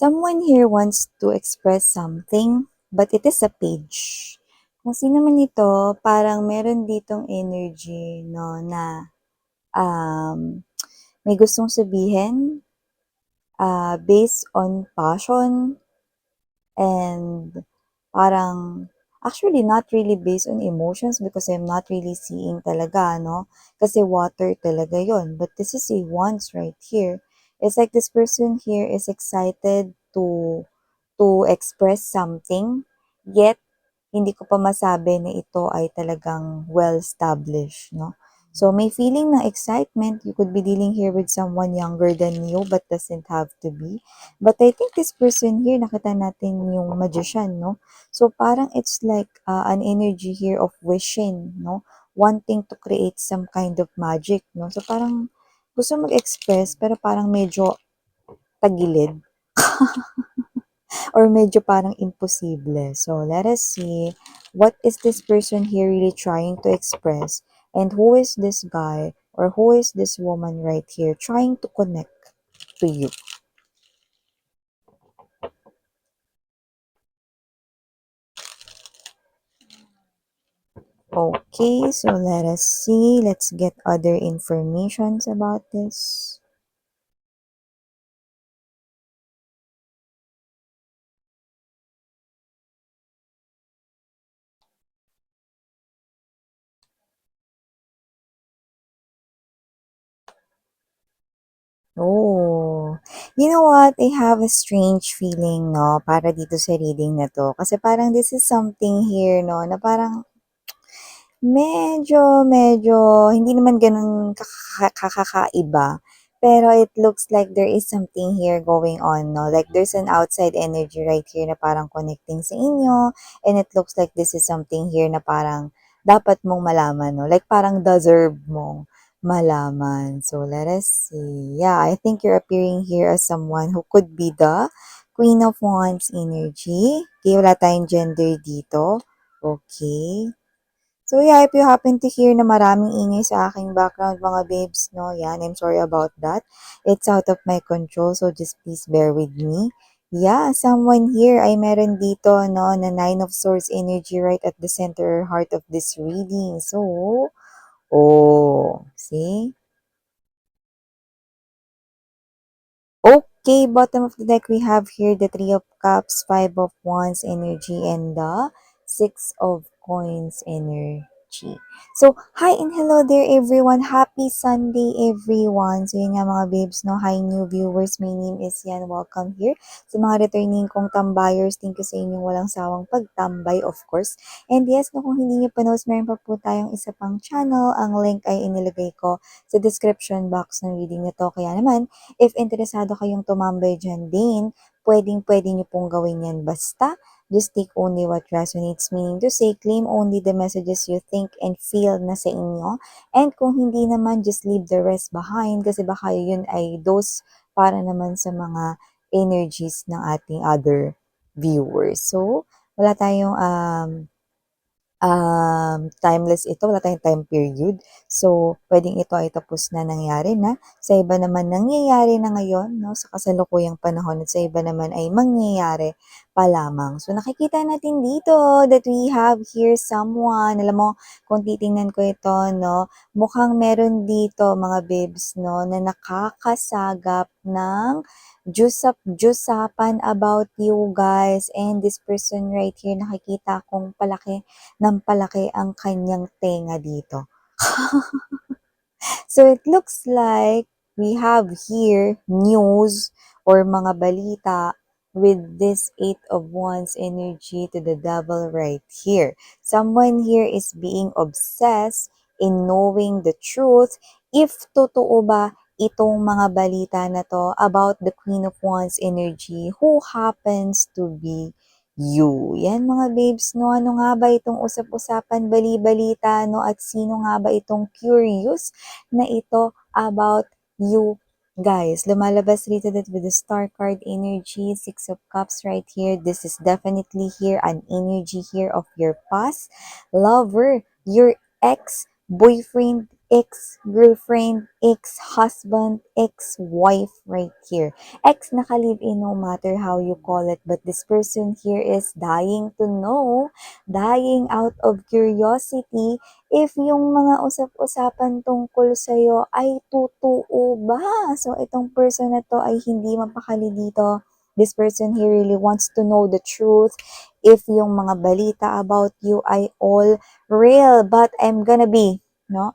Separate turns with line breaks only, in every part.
Someone here wants to express something, but it is a page. Kung sino man ito, parang meron ditong energy, no, na may gustong sabihin, based on passion, and parang, actually not really based on emotions because I'm not really seeing talaga, no? Kasi water talaga yon. But this is a wants right here. It's like this person here is excited to express something, yet hindi ko pa masabi na ito ay talagang well-established, no? So, may feeling ng excitement. You could be dealing here with someone younger than you but doesn't have to be. But I think this person here, nakita natin yung magician, no? So, parang it's like an energy here of wishing, no? Wanting to create some kind of magic, no? So, parang gusto mag-express pero parang medyo tagilid or medyo parang imposible. So, let us see what is this person here really trying to express and who is this guy or who is this woman right here trying to connect to you. Okay, so let us see. Let's get other informations about this. Oh, you know what? I have a strange feeling, no, para dito sa reading na to. Kasi parang this is something here, no, na parang medyo hindi naman gano'n kakaiba, pero it looks like there is something here going on, 'no? Like there's an outside energy right here na parang connecting sa inyo, and it looks like this is something here na parang dapat mong malaman, 'no? Like parang deserve mong malaman. So, let us see. Yeah, I think you're appearing here as someone who could be the Queen of Wands energy. Okay, wala tayong gender dito. Okay. So yeah, if you happen to hear na maraming ingay sa aking background mga babes, no, yan, I'm sorry about that. It's out of my control, so just please bear with me. Yeah, someone here ay meron dito, no, na Nine of Swords energy right at the center or heart of this reading. So, oh, see? Okay, bottom of the deck, we have here the Three of Cups, Five of Wands energy, and the Six of Coins energy. So, hi and hello there everyone. Happy Sunday everyone. So, yun nga mga babes, no? Hi new viewers. My name is Yan. Welcome here. Sa mga returning kong tambayers, thank you sa inyong walang sawang pagtambay, of course. And yes, no, kung hindi nyo pa knows, meron pa po tayong isa pang channel. Ang link ay inilagay ko sa description box ng reading na to. Kaya naman, if interesado kayong tumambay dyan din, pwedeng-pwede nyo pong gawin yan basta just take only what resonates, meaning to say, claim only the messages you think and feel na sa inyo. And kung hindi naman, just leave the rest behind kasi baka yun ay those para naman sa mga energies ng ating other viewers. So, wala tayong timeless ito, wala tayong time period. So, pwedeng ito ay tapos na nangyari na. Sa iba naman nangyayari na ngayon, no, sa kasalukuyang panahon at sa iba naman ay mangyayari pa lamang. So, nakikita natin dito that we have here someone. Alam mo, kung titingnan ko ito, no, mukhang meron dito mga babes, no, na nakakasagap ng jusapan about you guys. And this person right here, nakikita kong palaki ng palaki ang kanyang tenga dito. So it looks like we have here news or mga balita with this Eight of Wands energy to the devil right here. Someone here is being obsessed in knowing the truth if totoo ba itong mga balita na to about the Queen of Wands energy who happens to be you. Yan mga babes, no? Ano nga ba itong usap-usapan, bali-balita, no? At sino nga ba itong curious na ito about you guys? Lumalabas rito that with the star card energy, Six of Cups right here. This is definitely here an energy here of your past lover, your ex boyfriend ex-girlfriend, ex-husband, ex-wife right here. Ex naka-live-in no matter how you call it, but this person here is dying to know, dying out of curiosity if yung mga usap-usapan tungkol sa'yo ay totoo ba? So, itong person na to ay hindi mapakali dito. This person here really wants to know the truth if yung mga balita about you ay all real. But I'm gonna be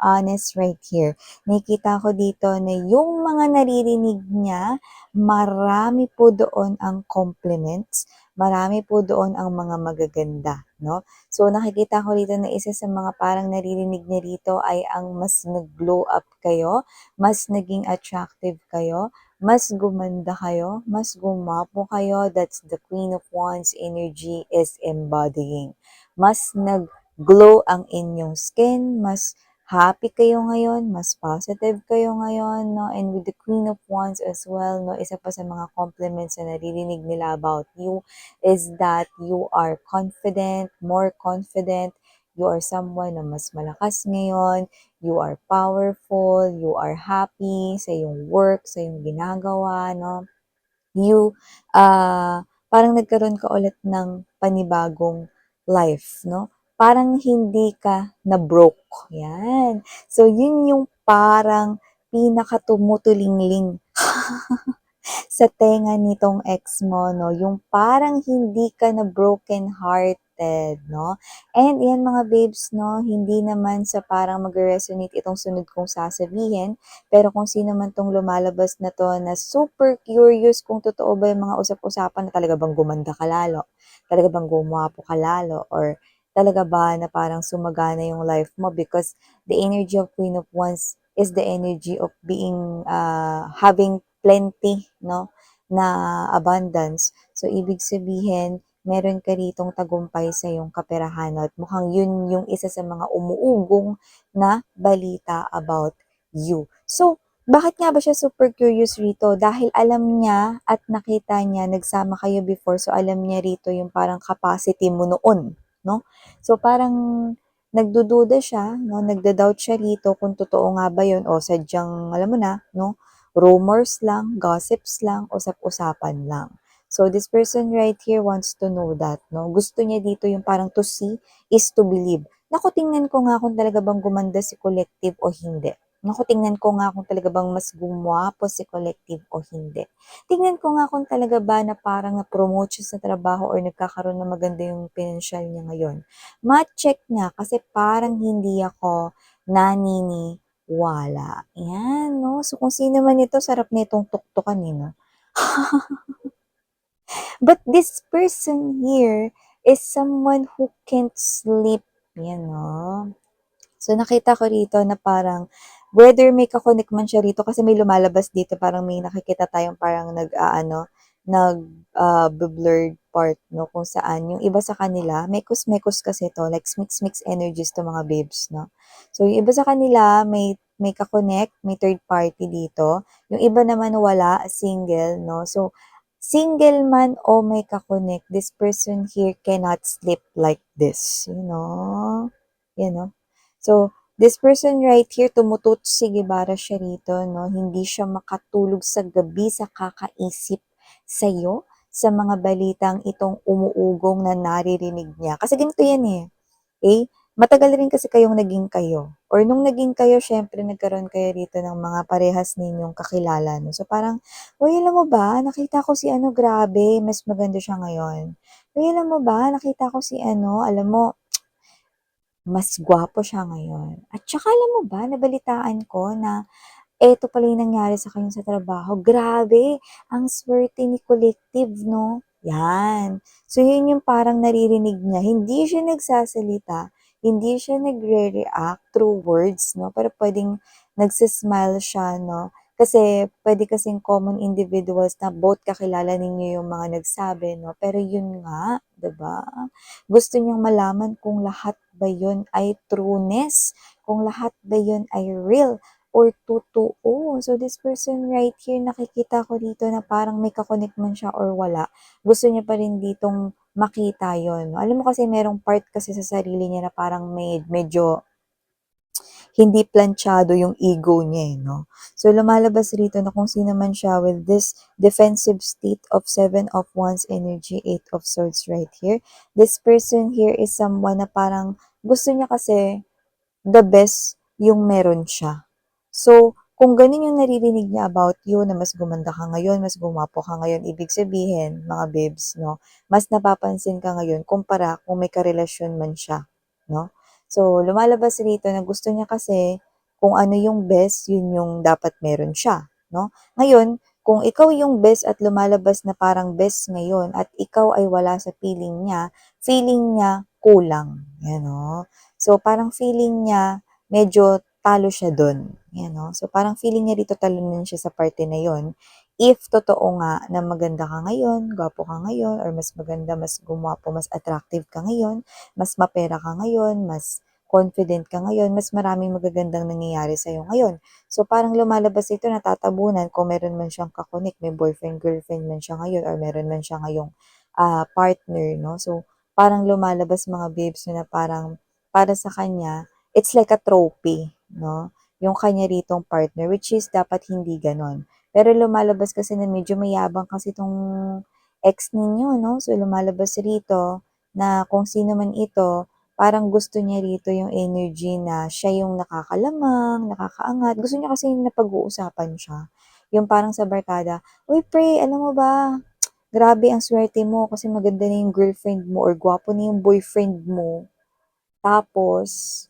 honest right here. Nakikita ko dito na yung mga naririnig niya, marami po doon ang compliments, marami po doon ang mga magaganda, no? So nakikita ko dito na isa sa mga parang naririnig niya dito ay ang mas nag-glow up kayo, mas naging attractive kayo, mas gumanda kayo, mas gumapo kayo. That's the Queen of Wands energy is embodying. Mas nag-glow ang inyong skin, mas happy kayo ngayon, mas positive kayo ngayon, no? And with the Queen of Wands as well, no? Isa pa sa mga compliments na naririnig nila about you is that you are confident, more confident, you are someone na mas malakas ngayon, you are powerful, you are happy sa iyong work, sa iyong ginagawa, no? You, parang nagkaroon ka ulit ng panibagong life, no? Parang hindi ka na-broke. Yan. So, yun yung parang pinakatumutulingling sa tenga nitong ex mo, no? Yung parang hindi ka na broken hearted, no? And yan mga babes, no? Hindi naman sa parang mag-resonate itong sunod kong sasabihin, pero kung sino man tong lumalabas na to na super curious kung totoo ba yung mga usap-usapan na talaga bang gumanda ka lalo, talaga bang gumapo ka lalo, or talaga ba na parang sumagana yung life mo because the energy of Queen of Wands is the energy of being, having plenty, no? Na abundance. So, ibig sabihin, meron ka ritong tagumpay sa iyong kaperahan at mukhang yun yung isa sa mga umuugong na balita about you. So, bakit nga ba siya super curious rito? Dahil alam niya at nakita niya, nagsama kayo before, so alam niya rito yung parang capacity mo noon, no? So, parang nagdududa siya, no? Nagda-doubt siya rito kung totoo nga ba yun o sadyang, alam mo na, no? Rumors lang, gossips lang, usap-usapan lang. So, this person right here wants to know that, no? Gusto niya dito yung parang to see is to believe. Naku, tingnan ko nga kung talaga bang gumanda si Collective o hindi. Naku, tingnan ko nga kung talaga bang mas gumwapo si Collective o hindi. Tingnan ko nga kung talaga ba na parang na-promote siya sa trabaho or nagkakaroon na maganda yung pinansyal niya ngayon. Ma-check niya kasi parang hindi ako naniniwala. Yan, no? So, kung sino man ito, sarap na itong tuktukan, eh, no? But this person here is someone who can't sleep, yan, no? So, nakita ko rito na parang, whether may kakonek man siya rito, kasi may lumalabas dito, parang may nakikita tayong parang blurred part, no, kung saan, yung iba sa kanila, mekos-mekos kasi to, like mix-mix energies to mga babes, no. So, yung iba sa kanila, may kakonek, may third party dito. Yung iba naman wala, single, no. So, single man o may kakonek, this person here cannot sleep like this, you know. You know? So, this person right here, tumututsigibara siya rito, no? Hindi siya makatulog sa gabi sa kakaisip sa'yo, sa mga balitang itong umuugong na naririnig niya. Kasi ganito yan eh. Okay? Matagal rin kasi kayong naging kayo. Or nung naging kayo, syempre nagkaroon kayo rito ng mga parehas ninyong kakilala. No? So parang, uy, alam mo ba, nakita ko si ano, grabe, mas maganda siya ngayon. Uy, alam mo ba, nakita ko si ano, alam mo, mas gwapo siya ngayon. At saka alam mo ba, nabalitaan ko na eto pala yung nangyari sa kanya sa trabaho. Grabe, ang swerte ni Collective, no? Yan. So, yun yung parang naririnig niya. Hindi siya nagsasalita, hindi siya nagre-react through words, no? Pero pwedeng nagsismile siya, no? Kasi pwede kasing common individuals na both kakilala ninyo yung mga nagsabi, no? Pero yun nga, 'di ba? Gusto niyang malaman kung lahat ba yun ay trueness, kung lahat ba yun ay real or totoo. So, this person right here, nakikita ko dito na parang may kakonek man siya or wala. Gusto niya pa rin ditong makita yon. Alam mo kasi merong part kasi sa sarili niya na parang medyo hindi planchado yung ego niya, eh, 'no? So, lumalabas rito na kung sino man siya with this defensive state of Seven of Wands energy, Eight of Swords right here. This person here is someone na parang gusto niya kasi the best yung meron siya. So, kung ganun yung naririnig niya about you na mas gumanda ka ngayon, mas gumapo ka ngayon, ibig sabihin, mga babes, no, mas napapansin ka ngayon kumpara kung may karelasyon man siya, no? So, lumalabas rito na gusto niya kasi kung ano yung best, yun yung dapat meron siya, no? Ngayon, kung ikaw yung best at lumalabas na parang best ngayon at ikaw ay wala sa feeling niya kulang. Yan, no? So, parang feeling niya, medyo talo siya dun. Yan, no? So, parang feeling niya dito talunin siya sa parte na yon. If totoo nga na maganda ka ngayon, gwapo ka ngayon, or mas maganda, mas gumwapo, mas attractive ka ngayon, mas mapera ka ngayon, mas confident ka ngayon, mas maraming magagandang nangyayari sa'yo ngayon. So, parang lumalabas ito natatabunan kung meron man siyang kakunik, may boyfriend, girlfriend man siya ngayon, or meron man siya ngayong partner, no? So, parang lumalabas mga babes na parang para sa kanya, it's like a trophy, no? Yung kanya ritong partner, which is dapat hindi ganon. Pero lumalabas kasi na medyo mayabang kasi itong ex ninyo, no? So, lumalabas rito na kung sino man ito, parang gusto niya rito yung energy na siya yung nakakalamang, nakakaangat. Gusto niya kasi yung napag-uusapan siya. Yung parang sa barkada, uy pre, alam mo ba, grabe ang swerte mo kasi maganda na yung girlfriend mo or gwapo na yung boyfriend mo. Tapos,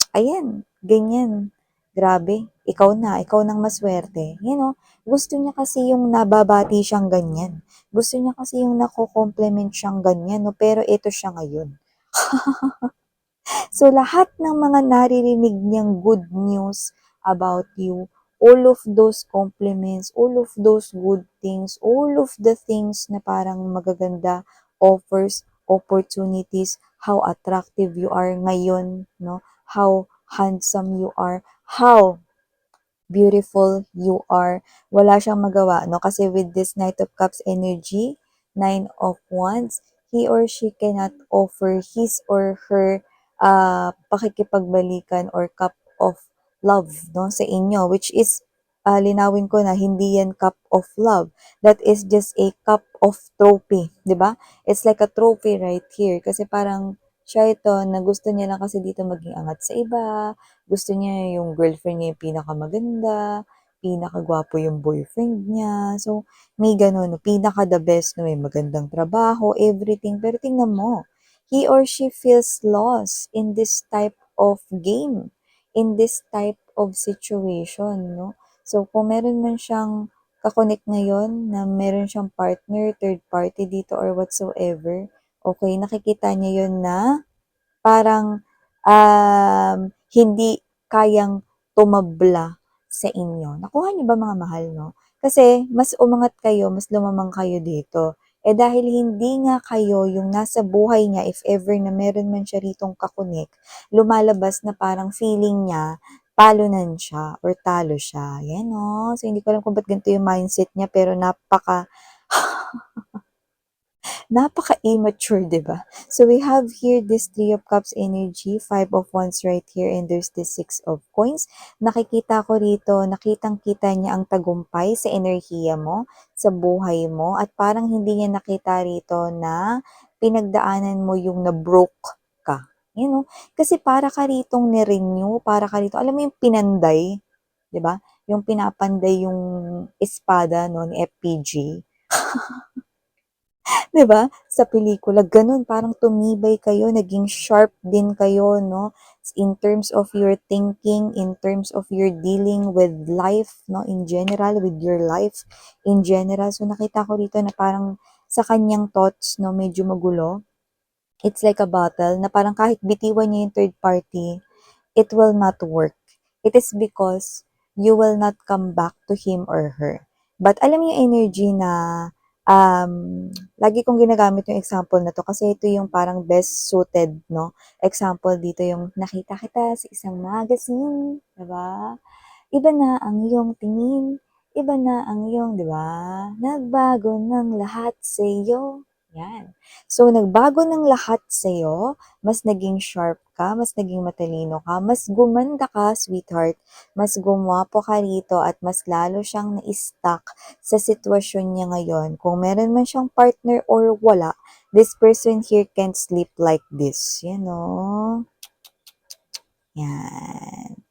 ayan, ganyan. Grabe, ikaw nang maswerte. You know, gusto niya kasi yung nababati siyang ganyan. Gusto niya kasi yung nako-compliment siyang ganyan, no? Pero ito siya ngayon. So, lahat ng mga naririnig niyang good news about you, all of those compliments, all of those good things, all of the things na parang magaganda, offers, opportunities, how attractive you are ngayon, no? How handsome you are, how beautiful you are. Wala siyang magawa, no? Kasi with this Knight of Cups energy, Nine of Wands, he or she cannot offer his or her pakikipagbalikan or cup of love, no? Sa inyo, which is, linawin ko na hindi yan cup of love. That is just a cup of trophy, di ba? It's like a trophy right here. Kasi parang siya ito na gusto niya lang kasi dito maging angat sa iba, gusto niya yung girlfriend niya yung pinakamaganda, pinakagwapo yung boyfriend niya. So, may ganun, no? Pinaka the best, no? May magandang trabaho, everything. Pero tingnan mo, he or she feels lost in this type of game, in this type of situation, no? So, kung meron man siyang kakonek ngayon na meron siyang partner, third party dito or whatsoever, okay, nakikita niya yun na parang, hindi kayang tumabla sa inyo. Nakuha niyo ba mga mahal, 'no? Kasi mas umangat kayo, mas lumamang kayo dito. Eh, dahil hindi nga kayo yung nasa buhay niya if ever na meron man siya ritong kakunik, lumalabas na parang feeling niya talunan siya or talo siya, 'yan, oh. So, hindi ko alam kung ba't ganito yung mindset niya pero napaka-immature, 'di ba? So we have here this Three of Cups energy, Five of Wands right here, and there's this Six of Coins. Nakikita ko rito, nakitang-kita niya ang tagumpay sa enerhiya mo, sa buhay mo, at parang hindi niya nakita rito na pinagdaanan mo yung na-broke ka. You know? Kasi para ka ritong ni-renew, para ka rito, alam mo yung pinanday, 'di ba? Yung pinapanday yung espada no, ni FPG. 'Di ba, sa pelikula gano'n parang tumibay kayo, naging sharp din kayo 'no, in terms of your thinking, in terms of your dealing with life 'no, in general, with your life in general. So nakita ko dito na parang sa kanyang thoughts 'no, medyo magulo. It's like a battle na parang kahit bitiwan niya yung third party, it will not work. It is because you will not come back to him or her. But alam niyo yung energy na lagi kong ginagamit yung example na to kasi ito yung parang best suited, no? Example dito yung nakita kita sa isang magazine, di ba? Iba na ang iyong tingin, iba na ang iyong, di ba? Nagbago ng lahat sa iyo, Yan. So, nagbago ng lahat sa'yo, mas naging sharp ka, mas naging matalino ka, mas gumanda ka, sweetheart, mas gumwapo ka rito at mas lalo siyang na-stuck sa sitwasyon niya ngayon. Kung meron man siyang partner or wala, this person here can't sleep like this. You know? Yan.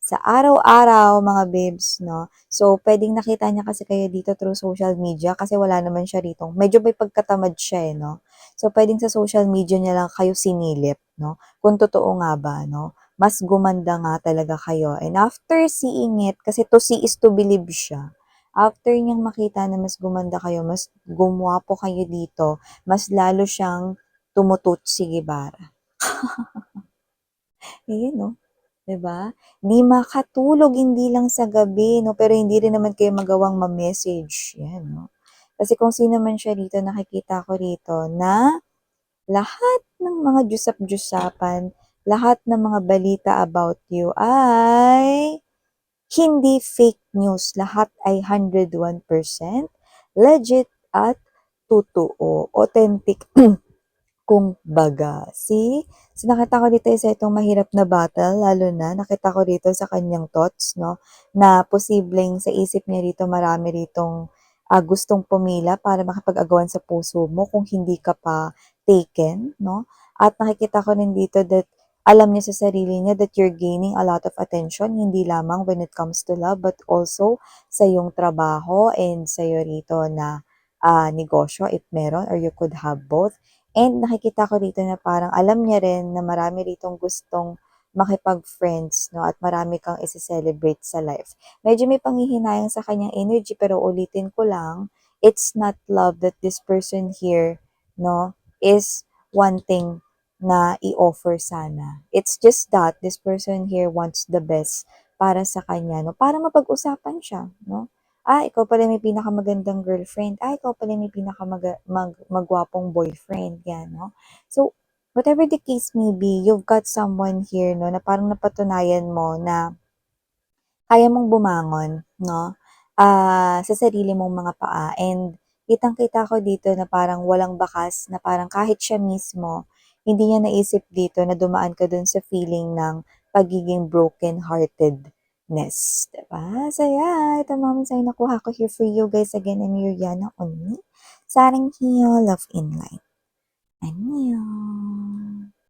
Sa araw-araw, mga babes, no? So, pwedeng nakita niya kasi kayo dito through social media kasi wala naman siya rito. Medyo may pagkatamad siya, eh, no? So, pwedeng sa social media niya lang kayo sinilip, no? Kung totoo nga ba, no? Mas gumanda nga talaga kayo. And after seeing it, kasi to see is to believe siya. After niyang makita na mas gumanda kayo, mas gumwapo kayo dito, mas lalo siyang tumututsi gibara. Ayun, no? 'Di ba? Di makatulog hindi lang sa gabi 'no, pero hindi rin naman kayo magawang ma-message, 'yan 'no. Kasi kung sino man siya rito nakikita ko rito na lahat ng mga jusap-jusapan, lahat ng mga balita about you ay hindi fake news, lahat ay 101% legit at totoo, authentic kung baga. See? So, nakita ko dito isa itong mahirap na battle, lalo na nakita ko dito sa kanyang thoughts, no, na posibleng sa isip niya rito marami ritong gustong pumila para makipag-agawan sa puso mo kung hindi ka pa taken, no? At nakikita ko rin dito that alam niya sa sarili niya that you're gaining a lot of attention, hindi lamang when it comes to love, but also sa iyong trabaho and sa iyo rito na negosyo if meron or you could have both. And nakikita ko dito na parang alam niya rin na marami ritong gustong makipag-friends, no, at marami kang ise-celebrate sa life. Medyo may panghihinayang sa kanyang energy pero ulitin ko lang, it's not love that this person here, no, is wanting na i-offer sana. It's just that this person here wants the best para sa kanya, no, para mapag-usapan siya, no. Ikaw pala may pinakamagandang girlfriend. Ikaw pala may magwapong boyfriend. Yan, no? So, whatever the case may be, you've got someone here, no, na parang napatunayan mo na kaya mong bumangon, no? Sa sarili mong mga paa. And kitang-kita ko dito na parang walang bakas, na parang kahit siya mismo, hindi niya naisip dito na dumaan ka dun sa feeling ng pagiging broken-heartedness. Diba? So yeah, ito mga mensahe nakuha ko here for you guys. Again, I'm Yuriana Onni. Sarang hiyo, love in life. Annyeong!